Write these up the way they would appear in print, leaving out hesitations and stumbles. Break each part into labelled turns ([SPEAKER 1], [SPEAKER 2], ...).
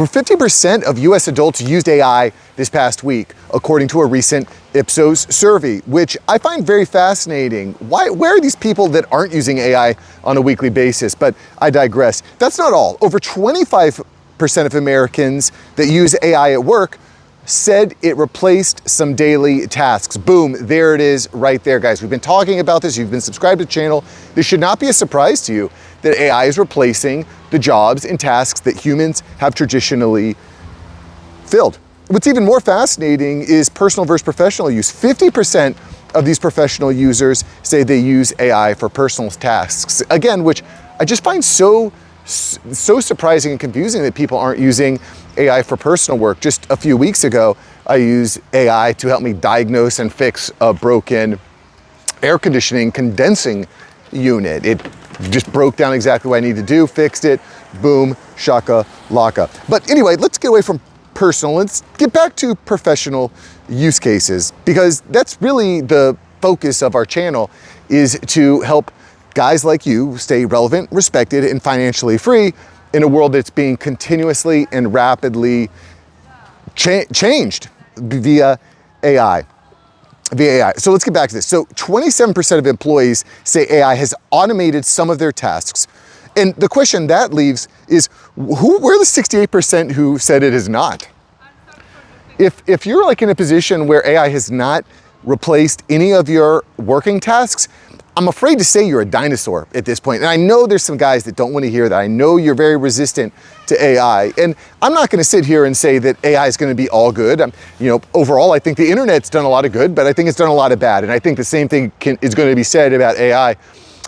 [SPEAKER 1] Over 50% of US adults used AI this past week, according to a recent IPSOS survey, which I find very fascinating. Where are these people that aren't using AI on a weekly basis? But I digress. That's not all. Over 25% of Americans that use AI at work said it replaced some daily tasks. Boom, there it is right there, guys. We've been talking about this. You've been subscribed to the channel. This should not be a surprise to you that AI is replacing the jobs and tasks that humans have traditionally filled. What's even more fascinating is personal versus professional use. 50% of these professional users say they use AI for personal tasks. Again, which I just find so surprising and confusing that people aren't using AI for personal work. Just a few weeks ago, I used AI to help me diagnose and fix a broken air conditioning condensing unit. It just broke down exactly what I needed to do, fixed it, boom, shaka laka. But anyway, let's get away from personal. Let's get back to professional use cases, because that's really the focus of our channel, is to help guys like you stay relevant, respected, and financially free in a world that's being continuously and rapidly changed via AI. So let's get back to this. So 27% of employees say AI has automated some of their tasks. And the question that leaves is, where are the 68% who said it has not? If you're like in a position where AI has not replaced any of your working tasks, I'm afraid to say you're a dinosaur at this point. And I know there's some guys that don't want to hear that. I know you're very resistant to AI. And I'm not going to sit here and say that AI is going to be all good. Overall, I think the internet's done a lot of good, but I think it's done a lot of bad. And I think the same thing is going to be said about AI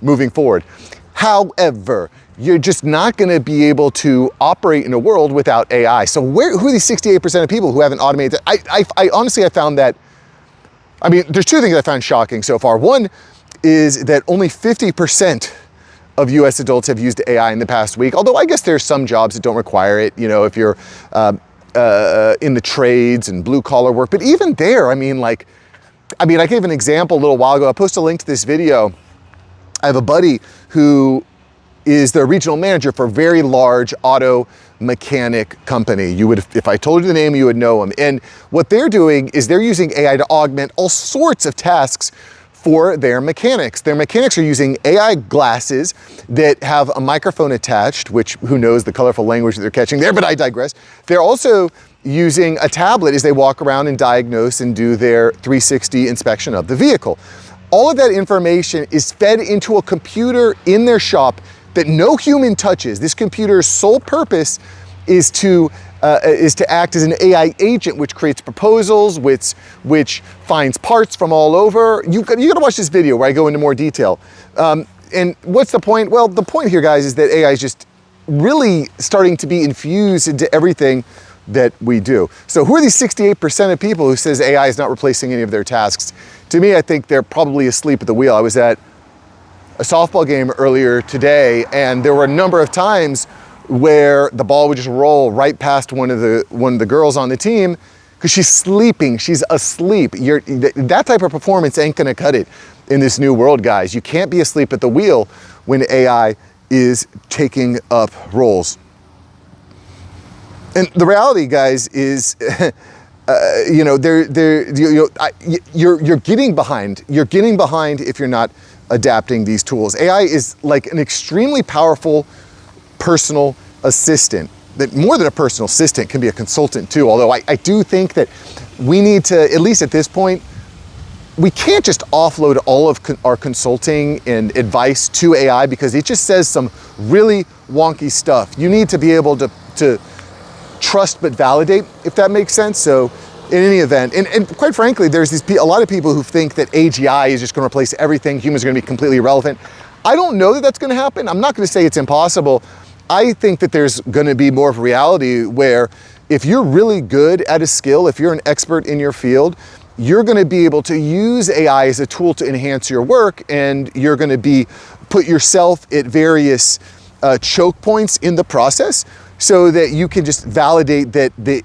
[SPEAKER 1] moving forward. However, you're just not going to be able to operate in a world without AI. So who are these 68% of people who haven't automated that? I honestly, I found that, there's two things I found shocking so far. One is that only 50% of US adults have used AI in the past week, although I guess there's some jobs that don't require it, if you're in the trades and blue collar work. But even there, I gave an example a little while ago. I posted a link to this video. I have a buddy who is the regional manager for a very large auto mechanic company. If I told you the name, you would know them. And what they're doing is they're using AI to augment all sorts of tasks for their mechanics. Their mechanics are using AI glasses that have a microphone attached, which who knows the colorful language that they're catching there, but I digress. They're also using a tablet as they walk around and diagnose and do their 360 inspection of the vehicle. All of that information is fed into a computer in their shop that no human touches. This computer's sole purpose is to act as an AI agent, which creates proposals, which finds parts from all over. You gotta watch this video where I go into more detail. And what's the point? Well, the point here, guys, is that AI is just really starting to be infused into everything that we do. So who are these 68% of people who says AI is not replacing any of their tasks? To me, I think they're probably asleep at the wheel. I was at a softball game earlier today, and there were a number of times where the ball would just roll right past one of the girls on the team because she's sleeping, she's asleep. That type of performance ain't gonna cut it in this new world, guys. You can't be asleep at the wheel when AI is taking up roles. And the reality, guys, is you're getting behind. You're getting behind if you're not adapting these tools. AI is like an extremely powerful personal assistant, that more than a personal assistant can be a consultant too. Although I do think that we need to, at least at this point, we can't just offload all of our consulting and advice to AI because it just says some really wonky stuff. You need to be able to trust but validate, if that makes sense. So in any event, and quite frankly, there's a lot of people who think that AGI is just going to replace everything. Humans are going to be completely irrelevant. I don't know that that's going to happen. I'm not going to say it's impossible. I think that there's going to be more of a reality where if you're really good at a skill, if you're an expert in your field, you're going to be able to use AI as a tool to enhance your work, and you're going to put yourself at various choke points in the process so that you can just validate that the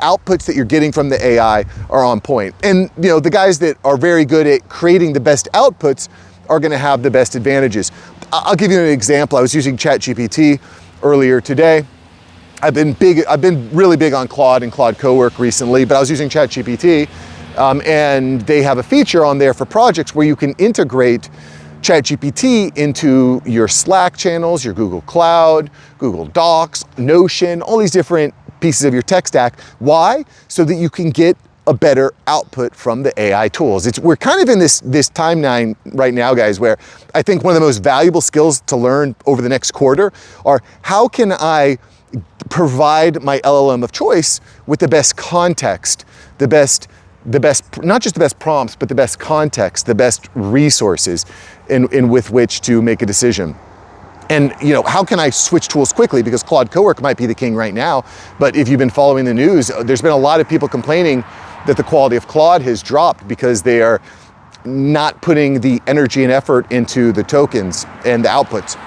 [SPEAKER 1] outputs that you're getting from the AI are on point. And the guys that are very good at creating the best outputs are going to have the best advantages. I'll give you an example. I was using ChatGPT earlier today, I've been really big on Claude and Claude Cowork recently, but I was using ChatGPT, and they have a feature on there for projects where you can integrate ChatGPT into your Slack channels, your Google Cloud, Google Docs, Notion, all these different pieces of your tech stack. Why? So that you can get a better output from the AI tools. We're kind of in this timeline right now, guys, where I think one of the most valuable skills to learn over the next quarter are how can I provide my LLM of choice with the best context, the best, not just the best prompts, but the best context, the best resources in with which to make a decision. And how can I switch tools quickly? Because Claude Cowork might be the king right now, but if you've been following the news, there's been a lot of people complaining that the quality of Claude has dropped because they are not putting the energy and effort into the tokens and the outputs.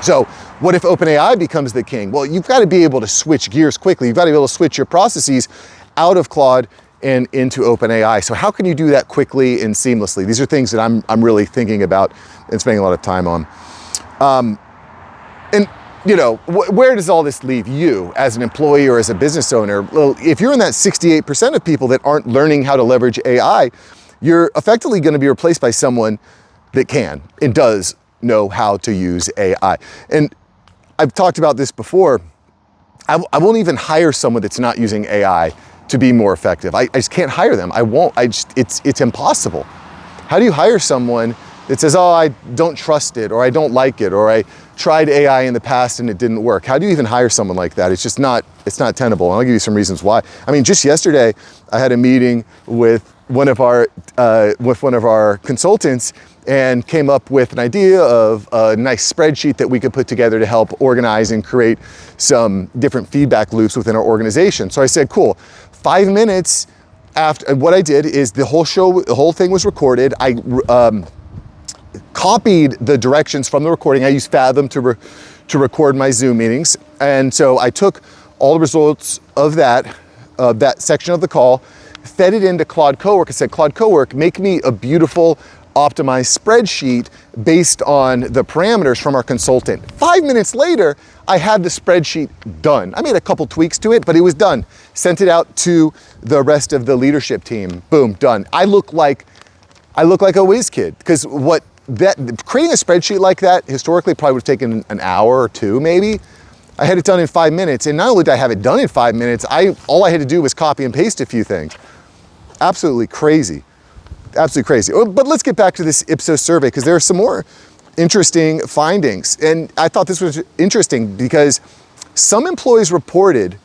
[SPEAKER 1] So what if OpenAI becomes the king? Well, you've got to be able to switch gears quickly. You've got to be able to switch your processes out of Claude and into OpenAI. So how can you do that quickly and seamlessly? These are things that I'm really thinking about and spending a lot of time on. And where does all this leave you as an employee or as a business owner? Well, if you're in that 68% of people that aren't learning how to leverage AI, you're effectively going to be replaced by someone that can and does know how to use AI. And I've talked about this before. I won't even hire someone that's not using AI to be more effective. I just can't hire them. I won't. It's impossible. How do you hire someone that says, oh, I don't trust it, or I don't like it, or I tried AI in the past and it didn't work? How do you even hire someone like that? It's not tenable. And I'll give you some reasons why. I mean, just yesterday, I had a meeting with one of our consultants and came up with an idea of a nice spreadsheet that we could put together to help organize and create some different feedback loops within our organization. So I said, cool, 5 minutes after, what I did is the whole thing was recorded. I copied the directions from the recording. I used Fathom to record my Zoom meetings. And so I took all the results of that section of the call, fed it into Claude Cowork. I said, Claude Cowork, make me a beautiful optimized spreadsheet based on the parameters from our consultant. 5 minutes later, I had the spreadsheet done. I made a couple tweaks to it, but it was done. Sent it out to the rest of the leadership team. Boom, done. I look like a whiz kid, because creating a spreadsheet like that historically probably would have taken an hour or two, maybe. I had it done in 5 minutes, and not only did I have it done in 5 minutes, all I had to do was copy and paste a few things. Absolutely crazy. Absolutely crazy. But let's get back to this IPSOS survey, because there are some more interesting findings. And I thought this was interesting because some employees reported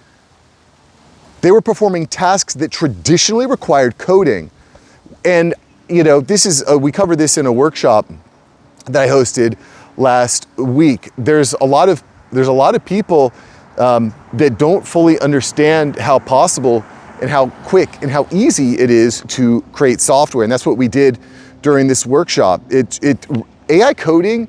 [SPEAKER 1] they were performing tasks that traditionally required coding. And we covered this in a workshop that I hosted last week. There's a lot of people that don't fully understand how possible and how quick and how easy it is to create software. And that's what we did during this workshop. AI coding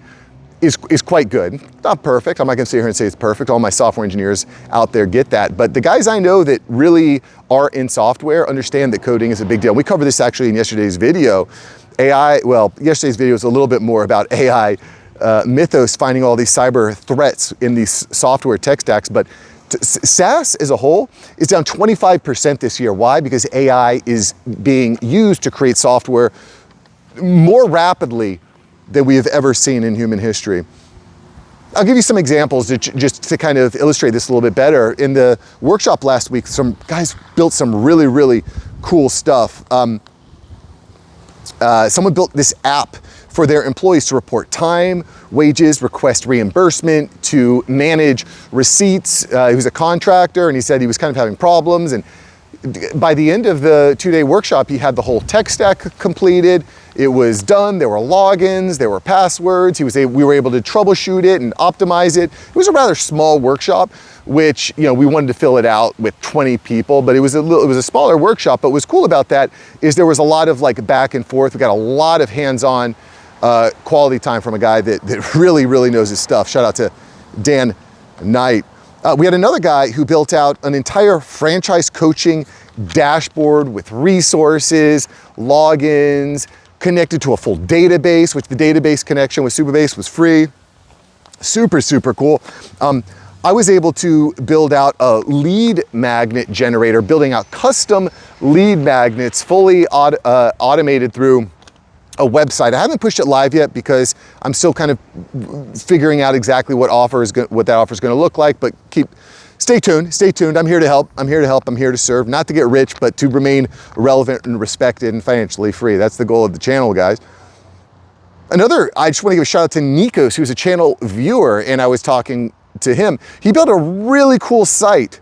[SPEAKER 1] is quite good. Not perfect. I'm not gonna sit here and say it's perfect. All my software engineers out there get that. But the guys I know that really are in software understand that coding is a big deal. We covered this actually in yesterday's video. Yesterday's video was a little bit more about AI mythos, finding all these cyber threats in these software tech stacks. But SaaS as a whole is down 25% this year. Why? Because AI is being used to create software more rapidly than we have ever seen in human history. I'll give you some examples just to kind of illustrate this a little bit better. In the workshop last week, some guys built some really, really cool stuff. Someone built this app for their employees to report time, wages, request reimbursement, to manage receipts. He was a contractor, and he said he was kind of having problems. And by the end of the 2-day workshop, he had the whole tech stack completed. It was done. There were logins, there were passwords. We were able to troubleshoot it and optimize it. It was a rather small workshop, which we wanted to fill it out with 20 people, but it was a smaller workshop. But what's cool about that is there was a lot of back and forth. We got a lot of hands-on quality time from a guy that really, really knows his stuff. Shout out to Dan Knight. We had another guy who built out an entire franchise coaching dashboard with resources, logins, connected to a full database, which the database connection with Supabase was free. Super, super cool. I was able to build out a lead magnet generator, building out custom lead magnets, fully automated through a website. I haven't pushed it live yet because I'm still kind of figuring out exactly what that offer is going to look like, but stay tuned, stay tuned. I'm here to help, I'm here to help, I'm here to serve, not to get rich, but to remain relevant and respected and financially free. That's the goal of the channel, guys. I just want to give a shout out to Nikos, who's a channel viewer, and I was talking to him. He built a really cool site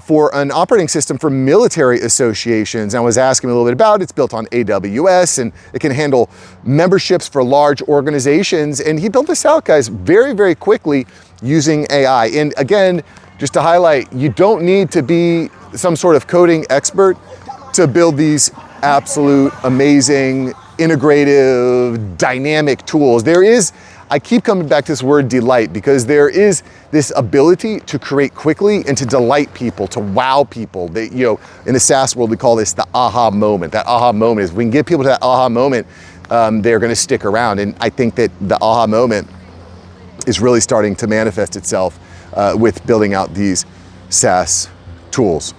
[SPEAKER 1] for an operating system for military associations. And I was asking him a little bit about it. It's built on AWS and it can handle memberships for large organizations. And he built this out, guys, very, very quickly using AI. And again, just to highlight, you don't need to be some sort of coding expert to build these absolute, amazing, integrative, dynamic tools. I keep coming back to this word delight because there is this ability to create quickly and to delight people, to wow people. In the SaaS world, we call this the aha moment. That aha moment is, we can get people to that aha moment, they're gonna stick around. And I think that the aha moment is really starting to manifest itself with building out these SaaS tools.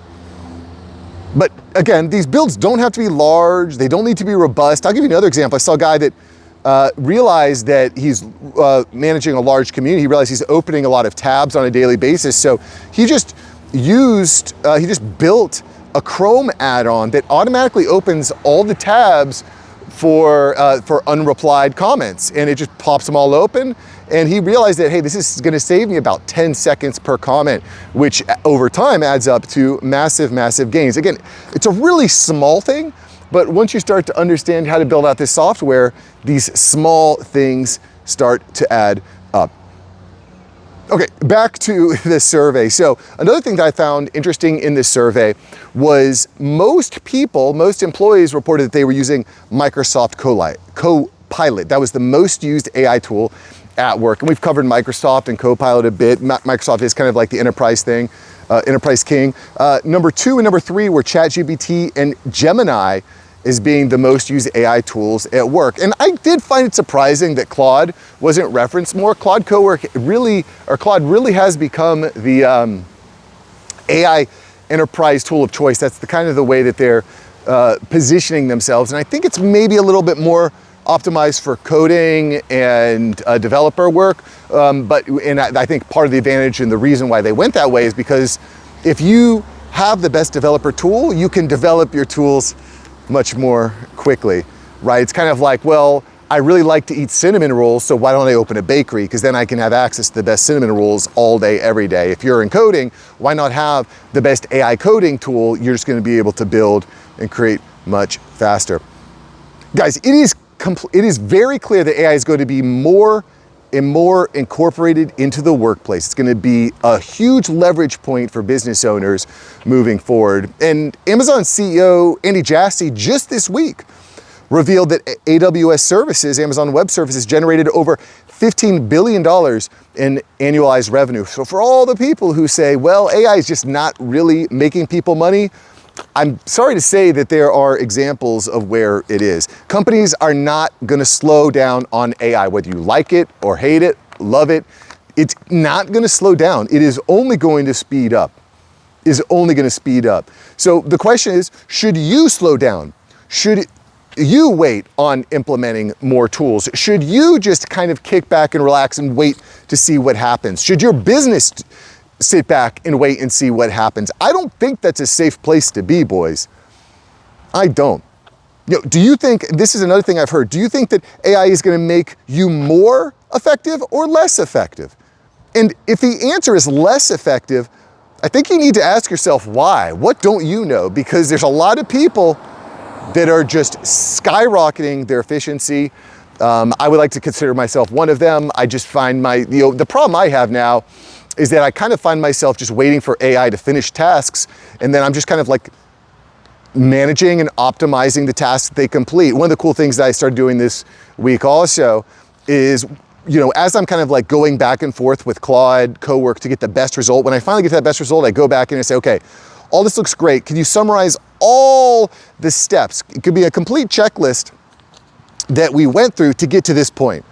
[SPEAKER 1] But again, these builds don't have to be large. They don't need to be robust. I'll give you another example. I saw a guy that realized that he's managing a large community. He realized he's opening a lot of tabs on a daily basis. So he just built a Chrome add-on that automatically opens all the tabs for unreplied comments, and it just pops them all open. And he realized that, hey, this is gonna save me about 10 seconds per comment, which over time adds up to massive, massive gains. Again, it's a really small thing, but once you start to understand how to build out this software, these small things start to add up. Okay, back to the survey. So another thing that I found interesting in this survey was most employees reported that they were using Microsoft Copilot. That was the most used AI tool at work. And we've covered Microsoft and Copilot a bit. Microsoft is kind of like the enterprise thing, enterprise king. Number 2 and number 3 were ChatGPT and Gemini as being the most used AI tools at work. And I did find it surprising that Claude wasn't referenced more. Claude really has become the AI enterprise tool of choice. That's the kind of the way that they're positioning themselves. And I think it's maybe a little bit more optimized for coding and developer work. And I think part of the advantage and the reason why they went that way is because if you have the best developer tool, you can develop your tools much more quickly, right? It's kind of like, well, I really like to eat cinnamon rolls, so why don't I open a bakery? Because then I can have access to the best cinnamon rolls all day, every day. If you're in coding, why not have the best AI coding tool? You're just gonna be able to build and create much faster. Guys, it is very clear that AI is going to be more and more incorporated into the workplace. It's going to be a huge leverage point for business owners moving forward. And Amazon CEO Andy Jassy just this week revealed that AWS services, Amazon Web Services, generated over $15 billion in annualized revenue. So for all the people who say, well, AI is just not really making people money, I'm sorry to say that there are examples of where it is. Companies are not going to slow down on AI, whether you like it or hate it, love it. It's not going to slow down. It is only going to speed up. So the question is, should you slow down? Should you wait on implementing more tools? Should you just kind of kick back and relax and wait to see what happens? Should your business sit back and wait and see what happens? I don't think that's a safe place to be, boys. I don't. Do you think, this is another thing I've heard, do you think that AI is going to make you more effective or less effective? And if the answer is less effective, I think you need to ask yourself why. What don't you know? Because there's a lot of people that are just skyrocketing their efficiency. I would like to consider myself one of them. I just find the problem I have now is that I kind of find myself just waiting for AI to finish tasks, and then I'm just kind of like managing and optimizing the tasks that they complete. One of the cool things that I started doing this week also is, as I'm kind of like going back and forth with Claude Cowork to get the best result, when I finally get to that best result, I go back and I say, okay, all this looks great. Can you summarize all the steps? It could be a complete checklist that we went through to get to this point.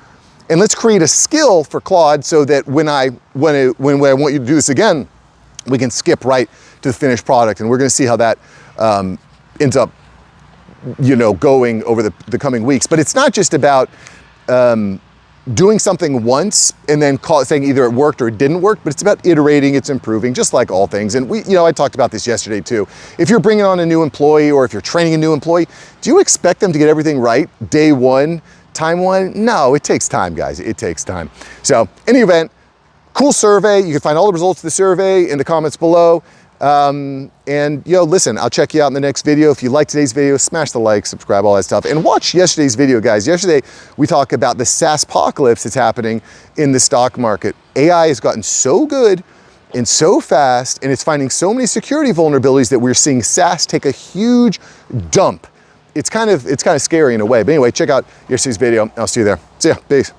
[SPEAKER 1] And let's create a skill for Claude so that when I want you to do this again, we can skip right to the finished product. And we're gonna see how that ends up, going over the coming weeks. But it's not just about doing something once and then saying either it worked or it didn't work, but it's about iterating, it's improving, just like all things. And I talked about this yesterday too. If you're bringing on a new employee or if you're training a new employee, do you expect them to get everything right day one, time one? No, it takes time, guys. It takes time. So in any event, cool survey. You can find all the results of the survey in the comments below. Listen, I'll check you out in the next video. If you like today's video, smash the like, subscribe, all that stuff, and watch yesterday's video, guys. Yesterday, we talked about the SaaSpocalypse that's happening in the stock market. AI has gotten so good and so fast, and it's finding so many security vulnerabilities that we're seeing SaaS take a huge dump. It's kind of scary in a way. But anyway, check out yesterday's video. I'll see you there. See ya. Peace.